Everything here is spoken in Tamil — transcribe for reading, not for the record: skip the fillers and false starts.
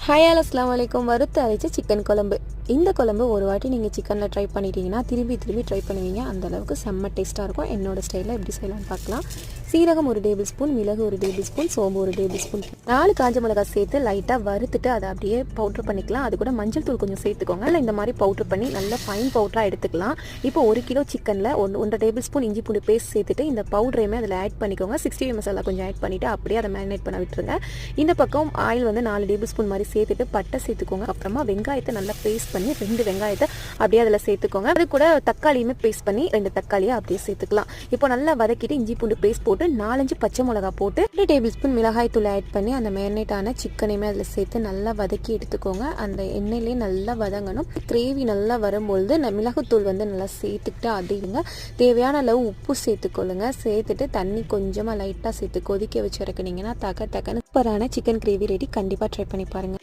ஹாய் அஸ்ஸலாமு அலைக்கும். வறுத்து அரைச்ச சிக்கன் குழம்பு. இந்த குழம்பு ஒரு வாட்டி நீங்கள் சிக்கனில் ட்ரை பண்ணிட்டீங்கன்னா திரும்பி ட்ரை பண்ணுவீங்க. அந்தளவுக்கு செம்ம டேஸ்ட்டாக இருக்கும். என்னோடய ஸ்டைலில் எப்படி செய்யலாம்னு பார்க்கலாம். சீரகம் 1 டேபிள் ஸ்பூன், மிளகு 1 டேபிள் ஸ்பூன், சோம்பு 1 டேபிள் ஸ்பூன், 4 காஞ்ச மிளகாய் சேர்த்து லைட்டாக வறுத்துட்டு அதை அப்படியே பவுட்ரு பண்ணிக்கலாம். அது கூட மஞ்சள் தூள் கொஞ்சம் சேர்த்துக்கோங்க. இல்லை இந்த மாதிரி பவுட்ரு பண்ணி நல்லா ஃபைன் பவுட்ராக எடுத்துக்கலாம். இப்போ 1 கிலோ சிக்கனில் 1 டேபிள் ஸ்பூன் இஞ்சி பூண்டு பேஸ்ட் சேர்த்துட்டு இந்த பவுட்ரையுமே அதில் ஆட் பண்ணிக்கோங்க. 60 மசாலா கொஞ்சம் ஆட் பண்ணிவிட்டு அப்படியே அதை மேரினேட் பண்ண விட்டுருங்க. இந்த பக்கம் ஆயில் வந்து 4 டேபிள் ஸ்பூன் மாதிரி சேர்த்துட்டு பட்டை சேர்த்துக்கோங்க. அப்புறமா வெங்காயத்தை நல்லா பேஸ்ட் பண்ணி 2 வெங்காயத்தை அப்படியே அதில் சேர்த்துக்கோங்க. அது கூட தக்காளியுமே பேஸ்ட் பண்ணி 2 தக்காளியை அப்படியே சேர்த்துக்கலாம். இப்போ நல்லா வதக்கிட்டு இஞ்சி பூண்டு பேஸ்ட் போட்டு 4-5 பச்சை மிளகா போட்டு 2 டேபிள் ஸ்பூன் மிளகாய் தூள் ஆட் பண்ணி அந்த மேரினேட் ஆன சிக்கனையுமே அதில் சேர்த்து நல்லா வதக்கி எடுத்துக்கோங்க. அந்த எண்ணெயிலே நல்லா வதங்கணும். கிரேவி நல்லா வரும்பொழுது மிளகுத்தூள் வந்து நல்லா சேர்த்துக்கிட்டு அடிங்க. தேவையான அளவு உப்பு சேர்த்துக்கொள்ளுங்க. சேர்த்துட்டு தண்ணி கொஞ்சமாக லைட்டாக சேர்த்து கொதிக்க வச்சு இறக்குனீங்கன்னா தக்கன்னு சூப்பரான சிக்கன் கிரேவி ரெடி. கண்டிப்பாக ட்ரை பண்ணி பாருங்கள்.